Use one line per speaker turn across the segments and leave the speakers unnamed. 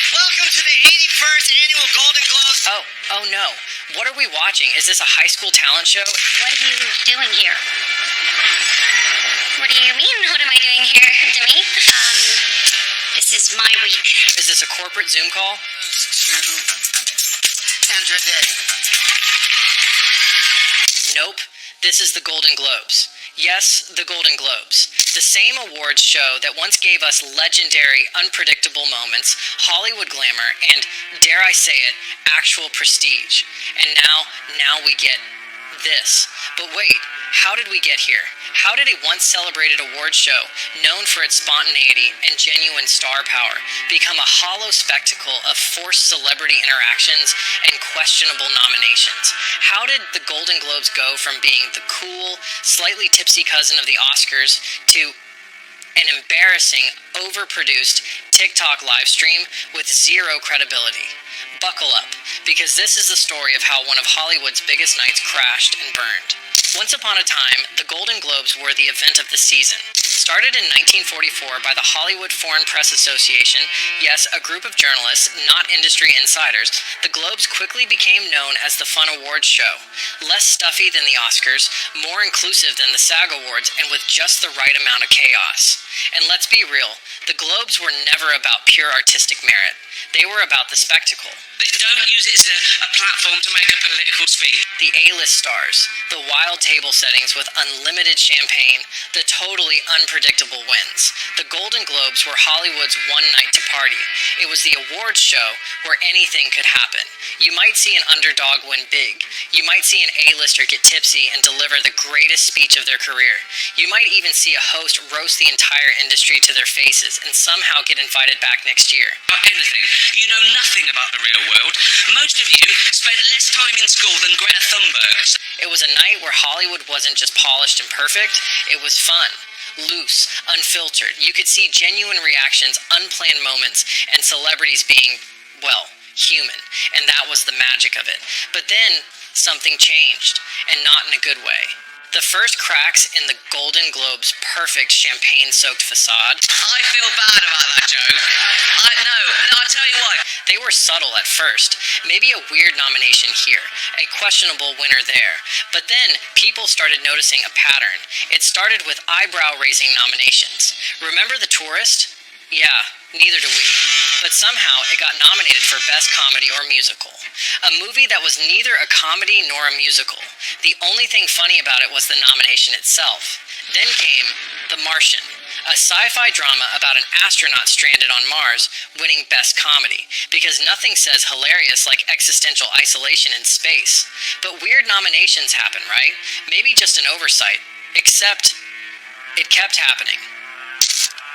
Welcome to the 81st Annual Golden Globes.
Oh no. What are we watching? Is this a high school talent show?
What are you doing here? What do you mean, what am I doing here, Demi? This is my week.
Is this a corporate Zoom call?
Kendra Day.
Nope. This is the Golden Globes. Yes, the Golden Globes. The same awards show that once gave us legendary, unpredictable moments, Hollywood glamour, and, dare I say it, actual prestige. And now we get this. But wait, how did we get here? How did a once celebrated awards show, known for its spontaneity and genuine star power, become a hollow spectacle of forced celebrity interactions and questionable nominations? How did the Golden Globes go from being the cool, slightly tipsy cousin of the Oscars to an embarrassing, overproduced TikTok live stream with zero credibility? Buckle up, because this is the story of how one of Hollywood's biggest nights crashed and burned. Once upon a time, the Golden Globes were the event of the season. Started in 1944 by the Hollywood Foreign Press Association, yes, a group of journalists, not industry insiders, the Globes quickly became known as the fun awards show. Less stuffy than the Oscars, more inclusive than the SAG Awards, and with just the right amount of chaos. And let's be real, the Globes were never about pure artistic merit. They were about the spectacle.
They don't use it as a platform to make a political speech.
The A-list stars, the wild table settings with unlimited champagne, the totally unpredictable wins. The Golden Globes were Hollywood's one night to party. It was the awards show where anything could happen. You might see an underdog win big. You might see an A-lister get tipsy and deliver the greatest speech of their career. You might even see a host roast the entire industry to their faces and somehow get invited back next year.
About anything. You know nothing about the real world. Most of you spent less time in school than Greta Thunberg.
It was a night where Hollywood wasn't just polished and perfect, it was fun, loose, unfiltered. You could see genuine reactions, unplanned moments, and celebrities being, well, human. And that was the magic of it. But then, something changed, and not in a good way. The first cracks in the Golden Globes' perfect champagne-soaked facade.
I feel bad about that joke. No, I'll tell you why.
They were subtle at first. Maybe a weird nomination here, a questionable winner there. But then, people started noticing a pattern. It started with eyebrow-raising nominations. Remember The Tourist? Yeah, neither do we. But somehow it got nominated for Best Comedy or Musical. A movie that was neither a comedy nor a musical. The only thing funny about it was the nomination itself. Then came The Martian, a sci-fi drama about an astronaut stranded on Mars winning Best Comedy, because nothing says hilarious like existential isolation in space. But weird nominations happen, right? Maybe just an oversight. Except, it kept happening.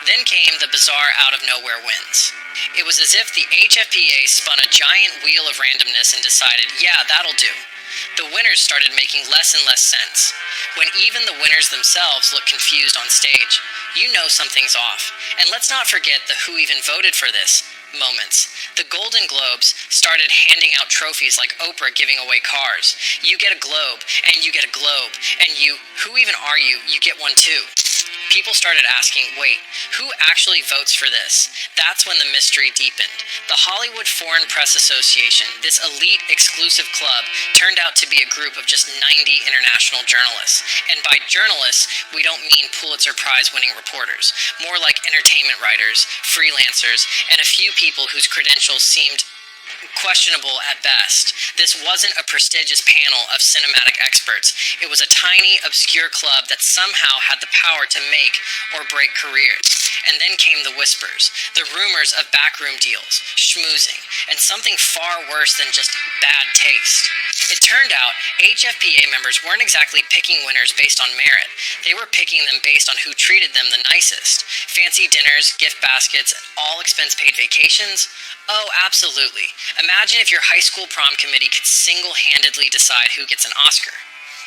Then came the bizarre out-of-nowhere wins. It was as if the HFPA spun a giant wheel of randomness and decided, yeah, that'll do. The winners started making less and less sense. When even the winners themselves looked confused on stage, you know something's off. And let's not forget the who even voted for this moments. The Golden Globes started handing out trophies like Oprah giving away cars. You get a globe, and you get a globe, and you, who even are you? You get one too. People started asking, wait, who actually votes for this? That's when the mystery deepened. The Hollywood Foreign Press Association, this elite exclusive club, turned out to be a group of just 90 international journalists. And by journalists, we don't mean Pulitzer Prize winning reporters. More like entertainment writers, freelancers, and a few people whose credentials seemed questionable at best. This wasn't a prestigious panel of cinematic experts. It was a tiny, obscure club that somehow had the power to make or break careers. And then came the whispers, the rumors of backroom deals, schmoozing, and something far worse than just bad taste. It turned out HFPA members weren't exactly picking winners based on merit. They were picking them based on who treated them the nicest. Fancy dinners, gift baskets, all expense-paid vacations? Oh, absolutely. Imagine if your high school prom committee could single-handedly decide who gets an Oscar.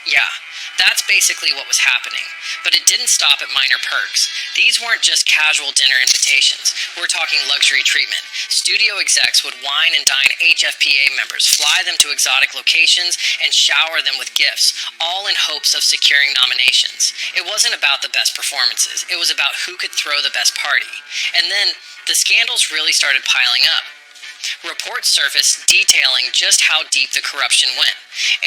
Yeah, that's basically what was happening. But it didn't stop at minor perks. These weren't just casual dinner invitations. We're talking luxury treatment. Studio execs would wine and dine HFPA members, fly them to exotic locations, and shower them with gifts, all in hopes of securing nominations. It wasn't about the best performances. It was about who could throw the best party. And then, the scandals really started piling up. Reports surfaced detailing just how deep the corruption went.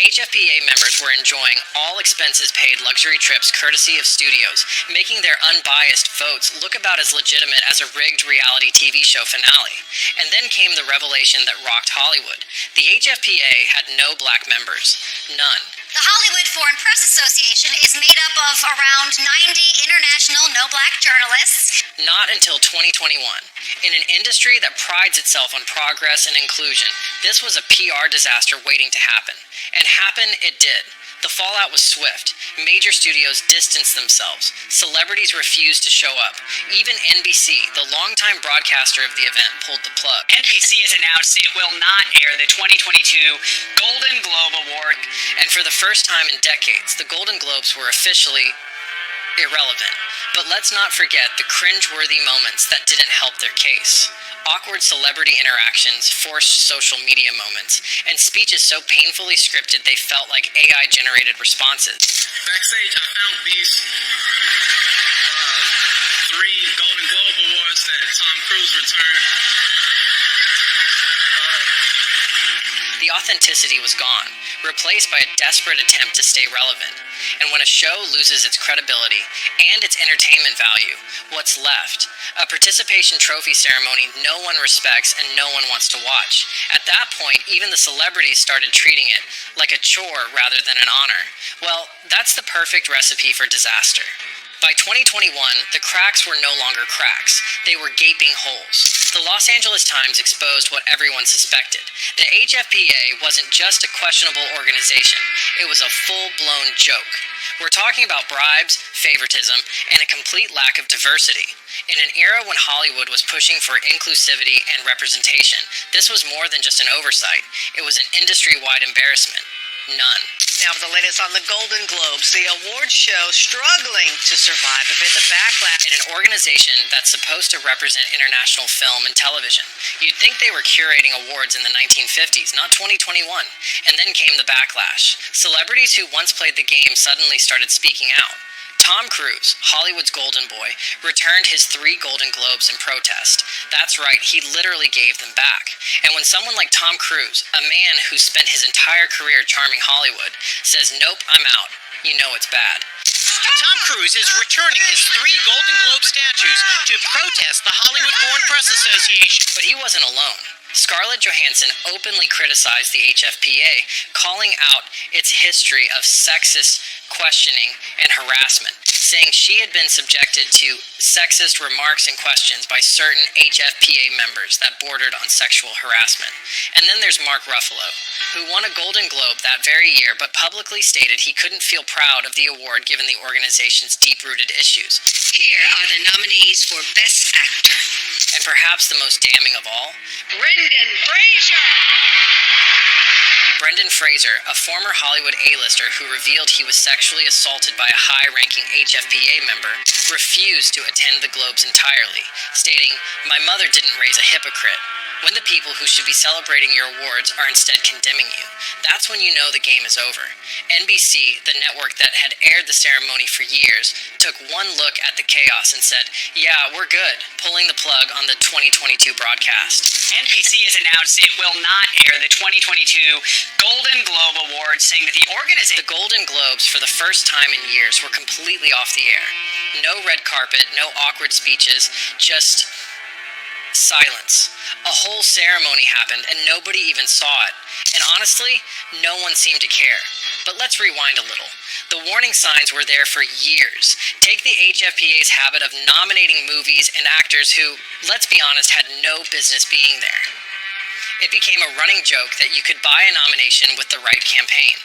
HFPA members were enjoying all expenses paid luxury trips courtesy of studios, making their unbiased votes look about as legitimate as a rigged reality TV show finale. And then came the revelation that rocked Hollywood. The HFPA had no black members. None.
The Hollywood Foreign Press Association is made up of around 90 international no-black journalists.
Not until 2021. In an industry that prides itself on progress and inclusion, this was a PR disaster waiting to happen. And happen it did. The fallout was swift. Major studios distanced themselves. Celebrities refused to show up. Even NBC, the longtime broadcaster of the event, pulled the plug.
NBC has announced it will not air the 2022 Golden Globe Award.
And for the first time in decades, the Golden Globes were officially irrelevant. But let's not forget the cringe-worthy moments that didn't help their case. Awkward celebrity interactions, forced social media moments, and speeches so painfully scripted they felt like AI-generated responses.
Backstage, I found these three Golden Globe Awards that Tom Cruise returned.
The authenticity was gone, replaced by a desperate attempt to stay relevant. And when a show loses its credibility and its entertainment value, what's left? A participation trophy ceremony no one respects and no one wants to watch. At that point, even the celebrities started treating it like a chore rather than an honor. Well, that's the perfect recipe for disaster. By 2021, the cracks were no longer cracks. They were gaping holes. The Los Angeles Times exposed what everyone suspected. The HFPA wasn't just a questionable organization. It was a full-blown joke. We're talking about bribes, favoritism, and a complete lack of diversity. In an era when Hollywood was pushing for inclusivity and representation, this was more than just an oversight. It was an industry-wide embarrassment. None.
Now for the latest on the Golden Globes, the award show struggling to survive amid the backlash.
In an organization that's supposed to represent international film and television, you'd think they were curating awards in the 1950s, not 2021. And then came the backlash. Celebrities who once played the game suddenly started speaking out. Tom Cruise, Hollywood's golden boy, returned his 3 Golden Globes in protest. That's right, he literally gave them back. And when someone like Tom Cruise, a man who spent his entire career charming Hollywood, says, "Nope, I'm out," you know it's bad.
Tom Cruise is returning his 3 Golden Globe statues to protest the Hollywood Foreign Press Association.
But he wasn't alone. Scarlett Johansson openly criticized the HFPA, calling out its history of sexist questioning and harassment, saying she had been subjected to sexist remarks and questions by certain HFPA members that bordered on sexual harassment. And then there's Mark Ruffalo, who won a Golden Globe that very year but publicly stated he couldn't feel proud of the award given the organization's deep-rooted issues.
Here are the nominees for Best Actor.
And perhaps the most damning of all,
Brendan Fraser!
Brendan Fraser, a former Hollywood A-lister who revealed he was sexually assaulted by a high-ranking HFPA member, refused to attend the Globes entirely, stating, "My mother didn't raise a hypocrite." When the people who should be celebrating your awards are instead condemning you, that's when you know the game is over. NBC, the network that had aired the ceremony for years, took one look at the chaos and said, "Yeah, we're good," pulling the plug on the 2022 broadcast.
NBC has announced it will not air the 2022 Golden Globe Awards, saying that the organization...
The Golden Globes, for the first time in years, were completely off the air. No red carpet, no awkward speeches, just silence. A whole ceremony happened and nobody even saw it. And honestly, no one seemed to care. But let's rewind a little. The warning signs were there for years. Take the HFPA's habit of nominating movies and actors who, let's be honest, had no business being there. It became a running joke that you could buy a nomination with the right campaign.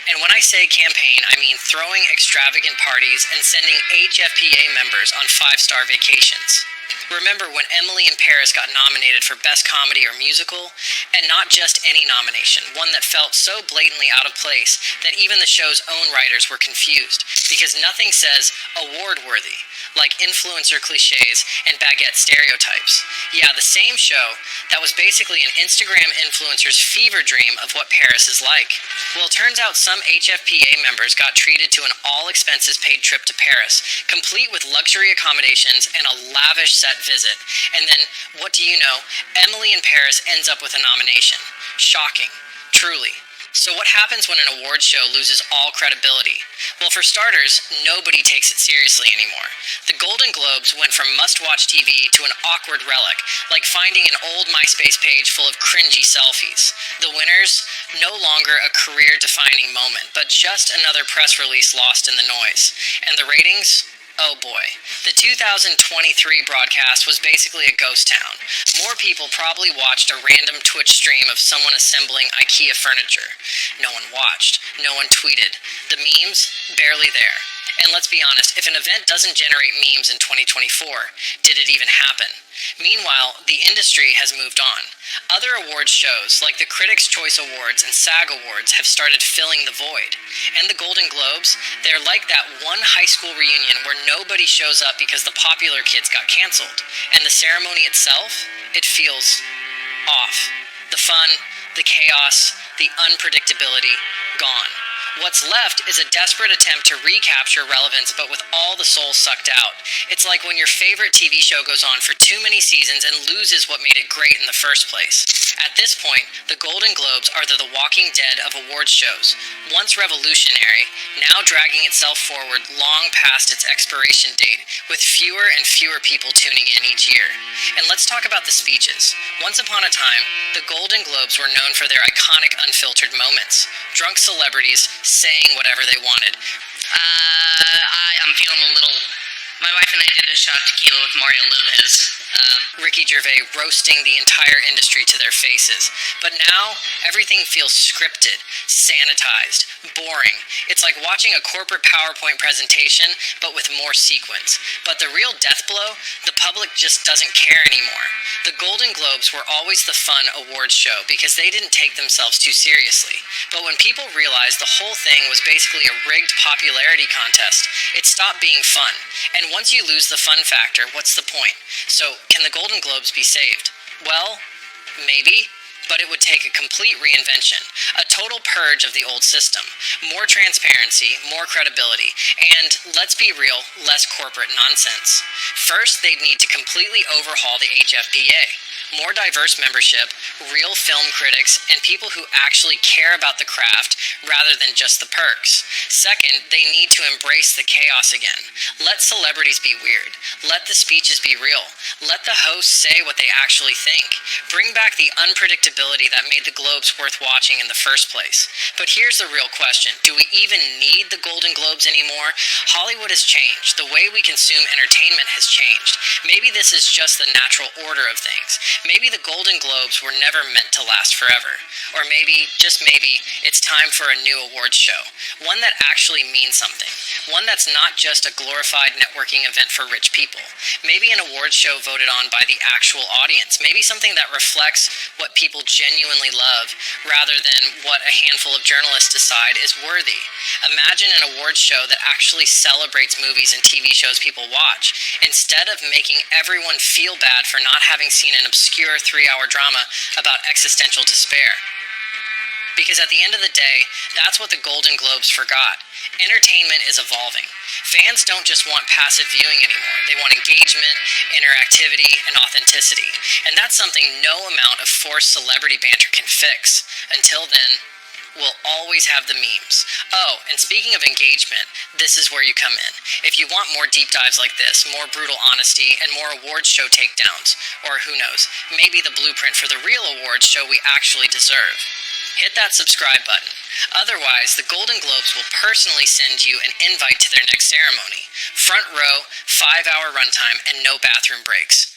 And when I say campaign, I mean throwing extravagant parties and sending HFPA members on 5-star vacations. Remember when Emily in Paris got nominated for Best Comedy or Musical? And not just any nomination, one that felt so blatantly out of place that even the show's own writers were confused, because nothing says award-worthy, like influencer cliches and baguette stereotypes. Yeah, the same show that was basically an Instagram influencer's fever dream of what Paris is like. Well, it turns out some HFPA members got treated to an all-expenses-paid trip to Paris, complete with luxury accommodations and a lavish set visit. And then, what do you know? Emily in Paris ends up with a nomination. Shocking. Truly. So what happens when an awards show loses all credibility? Well, for starters, nobody takes it seriously anymore. The Golden Globes went from must-watch TV to an awkward relic, like finding an old MySpace page full of cringy selfies. The winners, no longer a career-defining moment, but just another press release lost in the noise. And the ratings? Oh boy. The 2023 broadcast was basically a ghost town. More people probably watched a random Twitch stream of someone assembling IKEA furniture. No one watched. No one tweeted. The memes? Barely there. And let's be honest, if an event doesn't generate memes in 2024, did it even happen? Meanwhile, the industry has moved on. Other awards shows, like the Critics' Choice Awards and SAG Awards, have started filling the void. And the Golden Globes, they're like that one high school reunion where nobody shows up because the popular kids got canceled. And the ceremony itself, it feels off. The fun, the chaos, the unpredictability, gone. What's left is a desperate attempt to recapture relevance, but with all the soul sucked out. It's like when your favorite TV show goes on for too many seasons and loses what made it great in the first place. At this point, the Golden Globes are the Walking Dead of awards shows. Once revolutionary, now dragging itself forward long past its expiration date, with fewer and fewer people tuning in each year. And let's talk about the speeches. Once upon a time, the Golden Globes were known for their iconic unfiltered moments. Drunk celebrities saying whatever they wanted.
I'm feeling a little... My wife and I did a shot of tequila with Mario Lopez.
Ricky Gervais roasting the entire industry to their faces. But now, everything feels scripted, sanitized, boring. It's like watching a corporate PowerPoint presentation, but with more sequence. But the real death blow, the public just doesn't care anymore. The Golden Globes were always the fun awards show because they didn't take themselves too seriously. But when people realized the whole thing was basically a rigged popularity contest, it stopped being fun. And once you lose the fun factor, what's the point? So, can the Golden Globes be saved? Well, maybe, but it would take a complete reinvention, a total purge of the old system, more transparency, more credibility, and, let's be real, less corporate nonsense. First, they'd need to completely overhaul the HFPA. More diverse membership, real film critics, and people who actually care about the craft rather than just the perks. Second, they need to embrace the chaos again. Let celebrities be weird. Let the speeches be real. Let the hosts say what they actually think. Bring back the unpredictability that made the Globes worth watching in the first place. But here's the real question. Do we even need the Golden Globes anymore? Hollywood has changed. The way we consume entertainment has changed. Maybe this is just the natural order of things. Maybe the Golden Globes were never meant to last forever. Or maybe, just maybe, it's time for a new awards show. One that actually means something. One that's not just a glorified networking event for rich people. Maybe an awards show voted on by the actual audience. Maybe something that reflects what people genuinely love, rather than what a handful of journalists decide is worthy. Imagine an awards show that actually celebrates movies and TV shows people watch, instead of making everyone feel bad for not having seen an obscure 3-hour drama about existential despair. Because at the end of the day, that's what the Golden Globes forgot. Entertainment is evolving. Fans don't just want passive viewing anymore. They want engagement, interactivity, and authenticity. And that's something no amount of forced celebrity banter can fix. Until then, we'll always have the memes. Oh, and speaking of engagement, this is where you come in. If you want more deep dives like this, more brutal honesty, and more awards show takedowns, or who knows, maybe the blueprint for the real awards show we actually deserve, hit that subscribe button. Otherwise, the Golden Globes will personally send you an invite to their next ceremony. Front row, 5-hour runtime, and no bathroom breaks.